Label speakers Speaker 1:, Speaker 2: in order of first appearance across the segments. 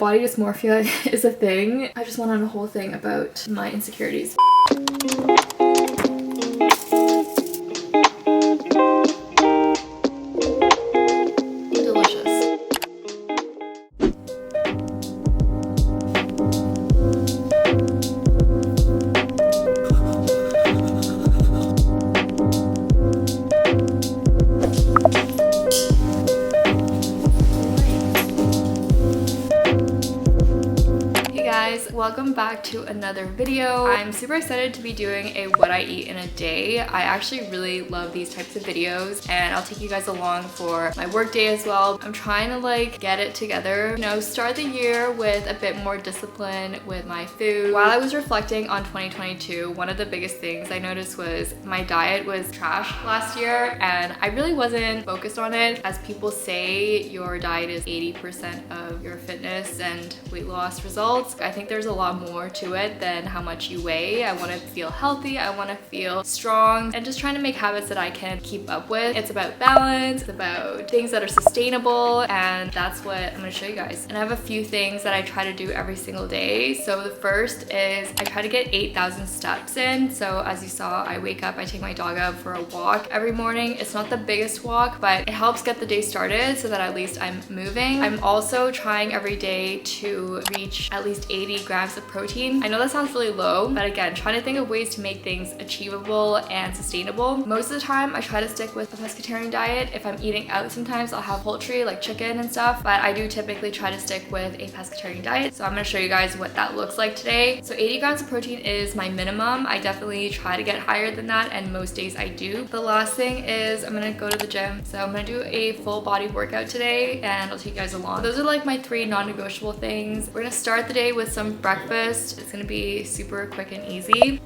Speaker 1: Body dysmorphia is a thing. I just went on a whole thing about my insecurities. Welcome back to another video. I'm super excited to be doing a what I eat in a day. I actually really love these types of videos and I'll take you guys along for my work day as well. I'm trying to get it together, you know, start the year with a bit more discipline with my food. While I was reflecting on 2022, one of the biggest things I noticed was my diet was trash last year and I really wasn't focused on it. As people say, your diet is 80% of your fitness and weight loss results. I think there's a lot more to it than how much you weigh. I want to feel healthy, I want to feel strong, and just trying to make habits that I can keep up with. It's about balance, it's about things that are sustainable, and that's what I'm going to show you guys. And I have a few things that I try to do every single day. So the first is I try to get 8,000 steps in. So as you saw, I wake up, I take my dog out for a walk every morning. It's not the biggest walk, but it helps get the day started so that at least I'm moving. I'm also trying every day to reach at least 80 grams of protein. I know that sounds really low, but again, trying to think of ways to make things achievable and sustainable. Most of the time, I try to stick with a pescatarian diet. If I'm eating out, sometimes I'll have poultry like chicken and stuff, but I do typically try to stick with a pescatarian diet. So I'm gonna show you guys what that looks like today. So 80 grams of protein is my minimum. I definitely try to get higher than that, and most days I do. The last thing is I'm gonna go to the gym. So I'm gonna do a full body workout today, and I'll take you guys along. Those are like my 3 non-negotiable things. We're gonna start the day with some breakfast. It's gonna be super quick and easy.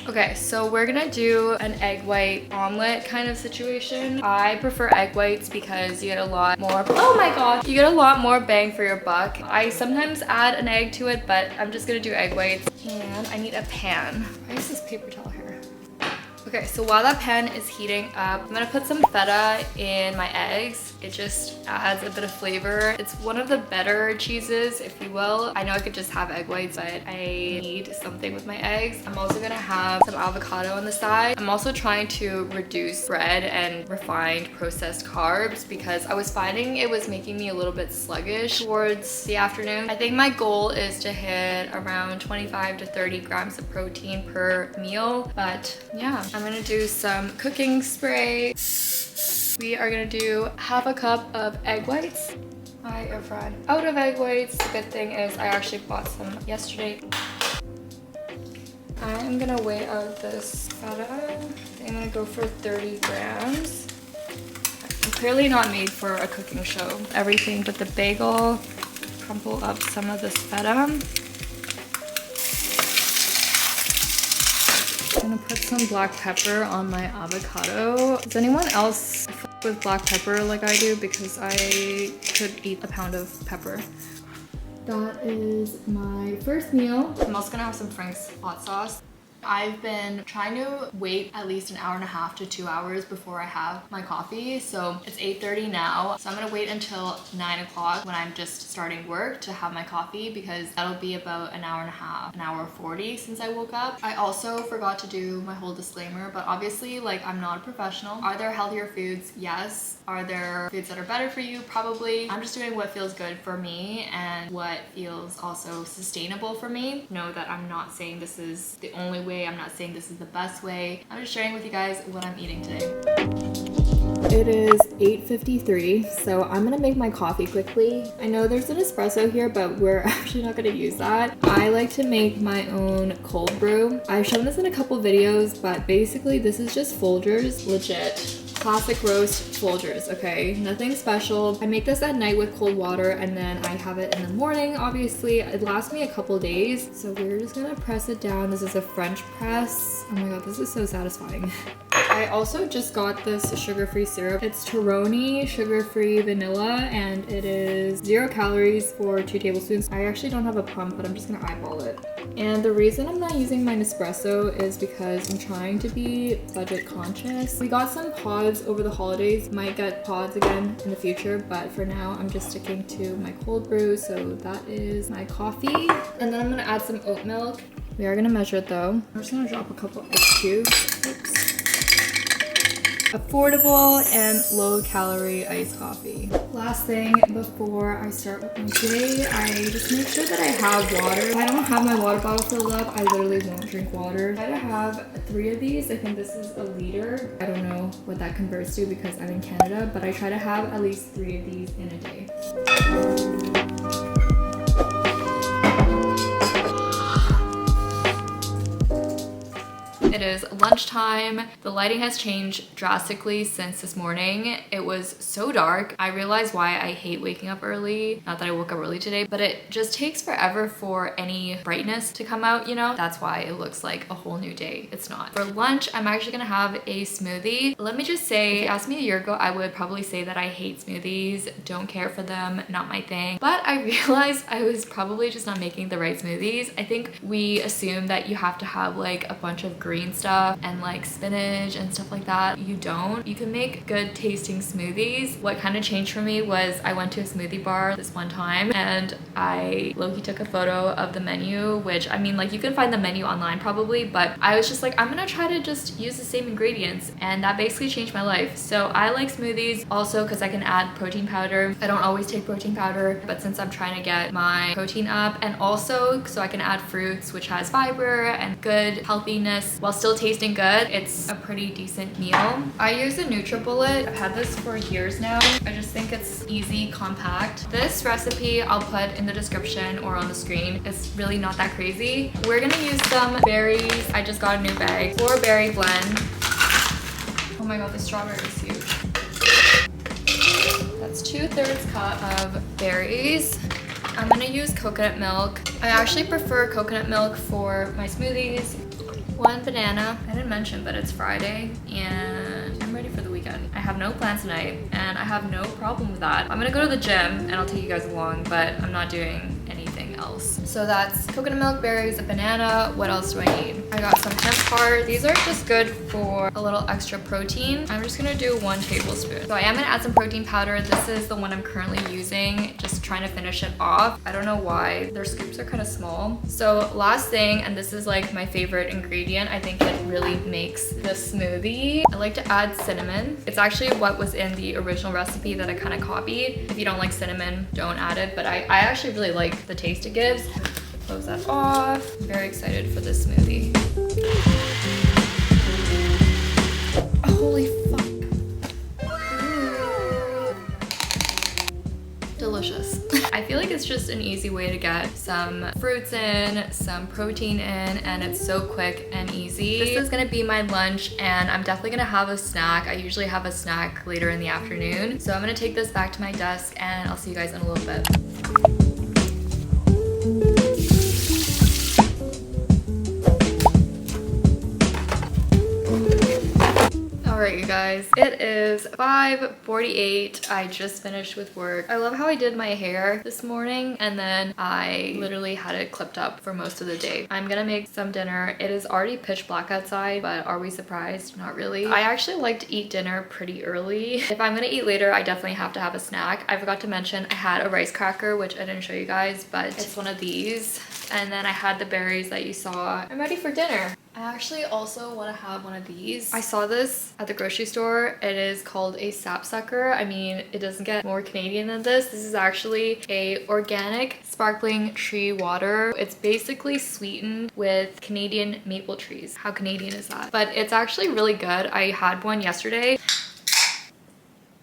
Speaker 1: Okay, so we're gonna do an egg white omelet kind of situation. I prefer egg whites because you get a lot more, oh my god, you get a lot more bang for your buck. I sometimes add an egg to it, but I'm just gonna do egg whites. And I need a pan. Why is this paper towel here? Okay, so while that pan is heating up, I'm gonna put some feta in my eggs. It just adds a bit of flavor. It's one of the better cheeses, if you will. I know I could just have egg whites, but I need something with my eggs. I'm also gonna have some avocado on the side. I'm also trying to reduce bread and refined processed carbs because I was finding it was making me a little bit sluggish towards the afternoon. I think my goal is to hit around 25 to 30 grams of protein per meal, but yeah. I'm gonna do some cooking spray. We are gonna do half a cup of egg whites. I have run out of egg whites. The good thing is I actually bought some yesterday. I'm gonna weigh out this feta. I'm gonna go for 30 grams. I'm clearly not made for a cooking show. Everything but the bagel. Crumple up some of this feta. I'm gonna put some black pepper on my avocado. Does anyone else fuck with black pepper like I do? Because I could eat a pound of pepper. That is my first meal. I'm also gonna have some Frank's hot sauce. I've been trying to wait at least an hour and a half to 2 hours before I have my coffee. So it's 8:30 now. So I'm gonna wait until 9 o'clock when I'm just starting work to have my coffee because that'll be about an hour and a half, an hour 40 since I woke up. I also forgot to do my whole disclaimer, but obviously I'm not a professional. Are there healthier foods? Yes. Are there foods that are better for you? Probably. I'm just doing what feels good for me and what feels also sustainable for me. Know that I'm not saying this is the only way. I'm not saying this is the best way. I'm just sharing with you guys what I'm eating today. It is 8:53, so I'm gonna make my coffee quickly. I know there's an espresso here, but we're actually not gonna use that. I like to make my own cold brew. I've shown this in a couple videos, but basically this is just Folgers, legit. Classic roast Folgers, okay? Nothing special. I make this at night with cold water and then I have it in the morning, obviously. It lasts me a couple days. So we're just gonna press it down. This is a French press. Oh my god, this is so satisfying. I also just got this sugar-free syrup. It's Toroni sugar-free vanilla and it is 0 calories for 2 tablespoons. I actually don't have a pump, but I'm just gonna eyeball it. And the reason I'm not using my Nespresso is because I'm trying to be budget conscious. We got some pods over the holidays. Might get pods again in the future, but for now I'm just sticking to my cold brew. So that is my coffee. And then I'm gonna add some oat milk. We are gonna measure it though. I'm just gonna drop a couple ice cubes. Oops. Affordable and low calorie iced coffee. Last thing before I start with my day, I just make sure that I have water. If I don't have my water bottle filled up, I literally won't drink water. I try to have 3 of these. I think this is a liter. I don't know what that converts to because I'm in Canada, but I try to have at least 3 of these in a day. It is lunchtime. The lighting has changed drastically since this morning. It was so dark. I realized why I hate waking up early. Not that I woke up early today, but it just takes forever for any brightness to come out, you know? That's why it looks like a whole new day. It's not. For lunch, I'm actually gonna have a smoothie. Let me just say, if you asked me a year ago, I would probably say that I hate smoothies, don't care for them, not my thing. But I realized I was probably just not making the right smoothies. I think we assume that you have to have like a bunch of green stuff and like spinach and stuff like that. You don't. You can make good tasting smoothies. What kind of changed for me was I went to a smoothie bar this one time and I low-key took a photo of the menu, which I mean like you can find the menu online probably, but I was just like I'm gonna try to just use the same ingredients, and that basically changed my life. So I like smoothies also because I can add protein powder. I don't always take protein powder, but since I'm trying to get my protein up, and also so I can add fruits which has fiber and good healthiness while still tasting good, it's a pretty decent meal. I use a NutriBullet. I've had this for years now. I just think it's easy, compact. This recipe I'll put in the description or on the screen. It's really not that crazy. We're gonna use some berries. I just got a new bag. 4-berry blend. Oh my god, the strawberry is huge. That's 2/3 cup of berries. I'm gonna use coconut milk. I actually prefer coconut milk for my smoothies. 1 banana. I didn't mention, but it's Friday and I'm ready for the weekend. I have no plans tonight and I have no problem with that. I'm gonna go to the gym and I'll take you guys along, but I'm not doing anything else. So that's coconut milk, berries, a banana. What else do I need? I got some hemp hearts. These are just good for a little extra protein. I'm just gonna do 1 tablespoon. So I am gonna add some protein powder. This is the one I'm currently using, just trying to finish it off. I don't know why. Their scoops are kind of small. So last thing, and this is like my favorite ingredient, I think it really makes the smoothie. I like to add cinnamon. It's actually what was in the original recipe that I kind of copied. If you don't like cinnamon, don't add it, but I actually really like the taste it gives. Close that off. I'm very excited for this smoothie. Holy fuck. Delicious. I feel like it's just an easy way to get some fruits in, some protein in, and it's so quick and easy. This is gonna be my lunch and I'm definitely gonna have a snack. I usually have a snack later in the afternoon. So I'm gonna take this back to my desk and I'll see you guys in a little bit. Alright you guys, it is 5:48. I just finished with work. I love how I did my hair this morning and then I literally had it clipped up for most of the day. I'm gonna make some dinner. It is already pitch black outside, but are we surprised? Not really. I actually like to eat dinner pretty early. If I'm gonna eat later, I definitely have to have a snack. I forgot to mention I had a rice cracker, which I didn't show you guys, but it's one of these. And then I had the berries that you saw. I'm ready for dinner. I actually also want to have one of these. I saw this at the grocery store. It is called a sapsucker. I mean, it doesn't get more Canadian than this. This is actually a organic sparkling tree water. It's basically sweetened with Canadian maple trees. How Canadian is that? But it's actually really good. I had one yesterday.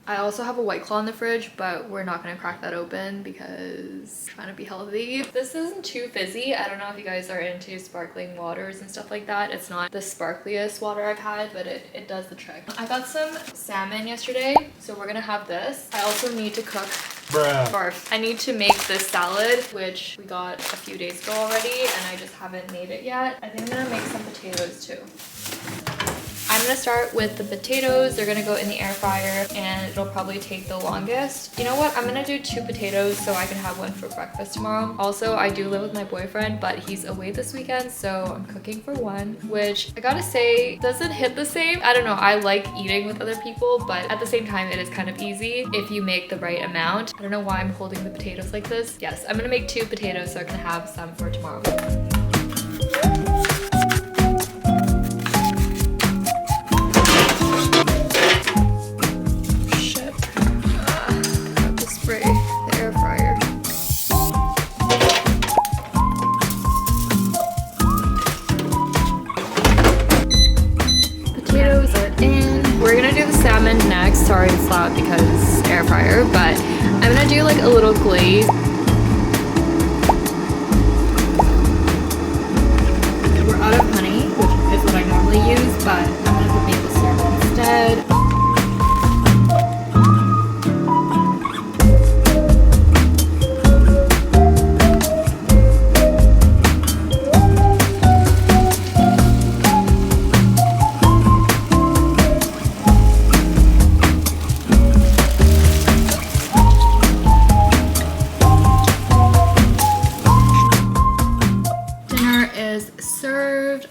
Speaker 1: I also have a White Claw in the fridge, but we're not gonna crack that open because I'm trying to be healthy. This isn't too fizzy. I don't know if you guys are into sparkling waters and stuff like that. It's not the sparkliest water I've had, but it does the trick. I got some salmon yesterday, so we're gonna have this. I also need to cook barf. I need to make this salad, which we got a few days ago already, and I just haven't made it yet. I think I'm gonna make some potatoes too. I'm gonna start with the potatoes. They're gonna go in the air fryer and it'll probably take the longest. You know what? I'm gonna do 2 potatoes so I can have one for breakfast tomorrow. Also, I do live with my boyfriend, but he's away this weekend, so I'm cooking for one, which I gotta say doesn't hit the same. I don't know, I like eating with other people, but at the same time it is kind of easy if you make the right amount. I don't know why I'm holding the potatoes like this. Yes, I'm gonna make 2 potatoes so I can have some for tomorrow. Salmon next. Sorry it's loud because air fryer, but I'm gonna do like a little glaze. We're out of honey, which is what I normally use, but I'm gonna put maple syrup instead.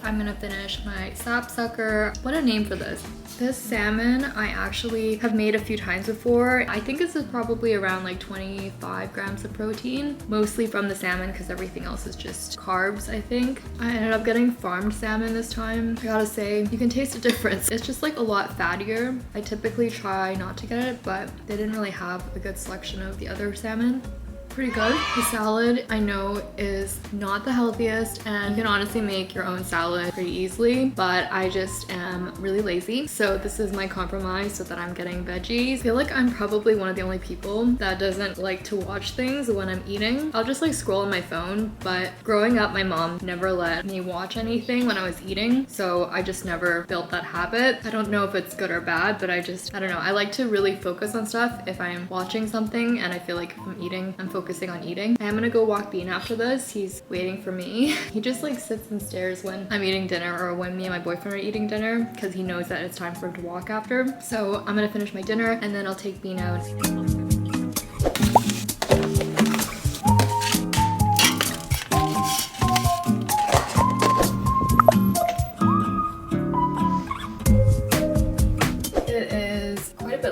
Speaker 1: I'm gonna finish my sapsucker. What a name for this. This salmon I actually have made a few times before. I think this is probably around like 25 grams of protein, mostly from the salmon because everything else is just carbs, I think. I ended up getting farmed salmon this time. I gotta say, you can taste the difference. It's just like a lot fattier. I typically try not to get it, but they didn't really have a good selection of the other salmon. Pretty good. The salad I know is not the healthiest, and you can honestly make your own salad pretty easily, but I just am really lazy. So this is my compromise so that I'm getting veggies. I feel like I'm probably one of the only people that doesn't like to watch things when I'm eating. I'll just like scroll on my phone, but growing up my mom never let me watch anything when I was eating, so I just never built that habit. I don't know if it's good or bad, but I don't know. I like to really focus on stuff if I'm watching something, and I feel like if I'm eating, I'm focusing on eating. I am gonna go walk Bean after this. He's waiting for me. He just like sits and stares when I'm eating dinner or when me and my boyfriend are eating dinner because he knows that it's time for him to walk after. So I'm gonna finish my dinner and then I'll take Bean out.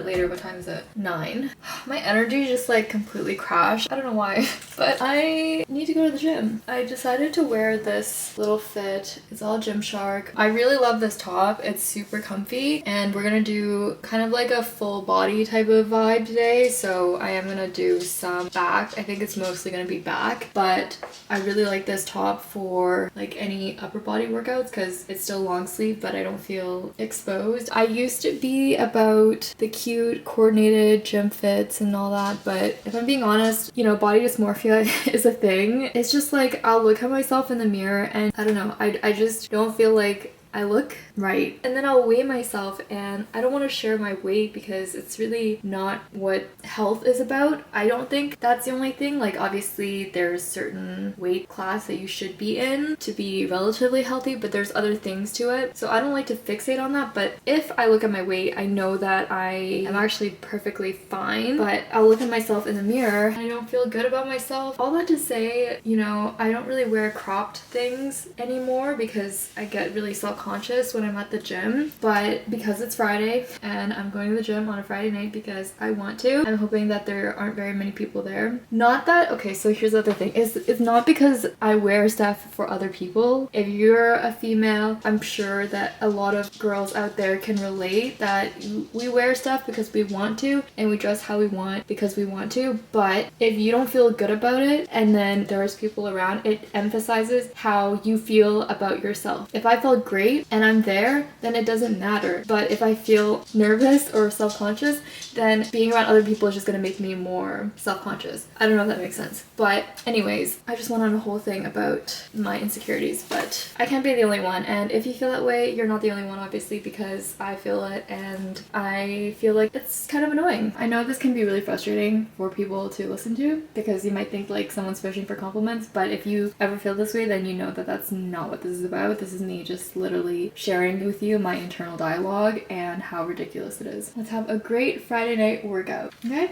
Speaker 1: Later. What time is it? 9. My energy just like completely crashed. I don't know why, but I need to go to the gym. I decided to wear this little fit. It's all Gymshark. I really love this top. It's super comfy, and we're gonna do kind of like a full body type of vibe today. So I am gonna do some back. I think it's mostly gonna be back, but I really like this top for like any upper body workouts because it's still long sleeve, but I don't feel exposed. I used to be about the cute coordinated gym fits and all that, but if I'm being honest, you know, body dysmorphia is a thing. It's just like I'll look at myself in the mirror and I don't know, I just don't feel like I look right, and then I'll weigh myself, and I don't want to share my weight because it's really not what health is about. I don't think that's the only thing. Like obviously there's certain weight class that you should be in to be relatively healthy, but there's other things to it, so I don't like to fixate on that. But if I look at my weight, I know that I am actually perfectly fine, but I'll look at myself in the mirror and I don't feel good about myself. All that to say, you know, I don't really wear cropped things anymore because I get really self-conscious when I'm at the gym, but because it's Friday and I'm going to the gym on a Friday night because I want to, I'm hoping that there aren't very many people there. Not that, okay, so here's the other thing. It's not because I wear stuff for other people. If you're a female, I'm sure that a lot of girls out there can relate that we wear stuff because we want to, and we dress how we want because we want to, but if you don't feel good about it and then there's people around, it emphasizes how you feel about yourself. If I felt great and I'm there, then it doesn't matter. But if I feel nervous or self-conscious, then being around other people is just gonna make me more self-conscious. I don't know if that makes sense. But anyways, I just went on a whole thing about my insecurities, but I can't be the only one. And if you feel that way, you're not the only one, obviously, because I feel it and I feel like it's kind of annoying. I know this can be really frustrating for people to listen to because you might think like someone's fishing for compliments, but if you ever feel this way, then you know that that's not what this is about. This is me just literally literally sharing with you my internal dialogue and how ridiculous it is. Let's have a great Friday night workout, okay?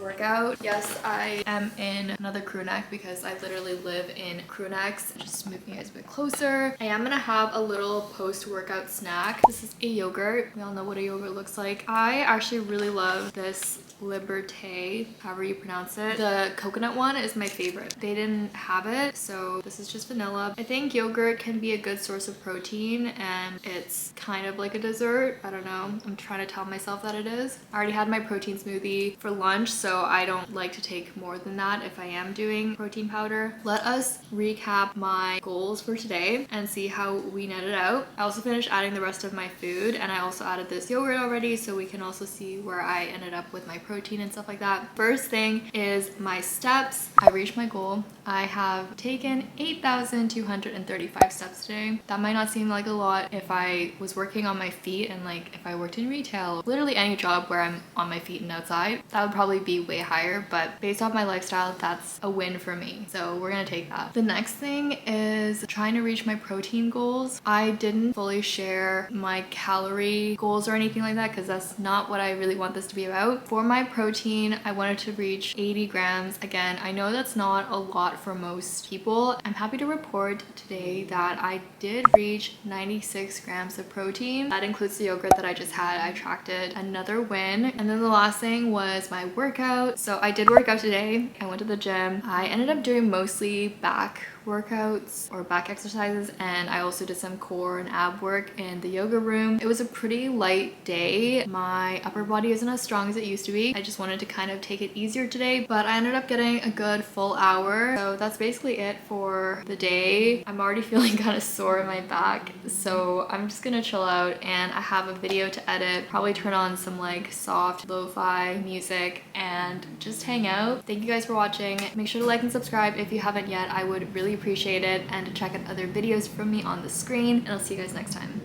Speaker 1: Workout. Yes, I am in another crew neck because I literally live in crew necks. Just move you guys a bit closer. I am gonna have a little post-workout snack. This is a yogurt. We all know what a yogurt looks like. I actually really love this Liberté, however you pronounce it. The coconut one is my favorite. They didn't have it, so this is just vanilla. I think yogurt can be a good source of protein and it's kind of like a dessert. I don't know. I'm trying to tell myself that it is. I already had my protein smoothie for lunch, so I don't like to take more than that if I am doing protein powder. Let us recap my goals for today and see how we netted out. I also finished adding the rest of my food and I also added this yogurt already, so we can also see where I ended up with my protein and stuff like that. First thing is my steps. I reached my goal. I have taken 8,235 steps today. That might not seem like a lot if I was working on my feet and like if I worked in retail, literally any job where I'm on my feet and outside, that would probably be way higher, but based off my lifestyle, that's a win for me. So we're gonna take that. The next thing is trying to reach my protein goals. I didn't fully share my calorie goals or anything like that because that's not what I really want this to be about. For my protein, I wanted to reach 80 grams. Again, I know that's not a lot for most people. I'm happy to report today that I did reach 96 grams of protein. That includes the yogurt that I just had. I tracked it. Another win. And then the last thing was my workout. So I did work out today. I went to the gym. I ended up doing mostly back workouts or back exercises, and I also did some core and ab work in the yoga room. It was a pretty light day. My upper body isn't as strong as it used to be. I just wanted to kind of take it easier today, but I ended up getting a good full hour. So that's basically it for the day. I'm already feeling kind of sore in my back, so I'm just gonna chill out, and I have a video to edit, probably turn on some like soft lo-fi music and just hang out. Thank you guys for watching. Make sure to like and subscribe if you haven't yet. I would really appreciate it, and to check out other videos from me on the screen, and I'll see you guys next time.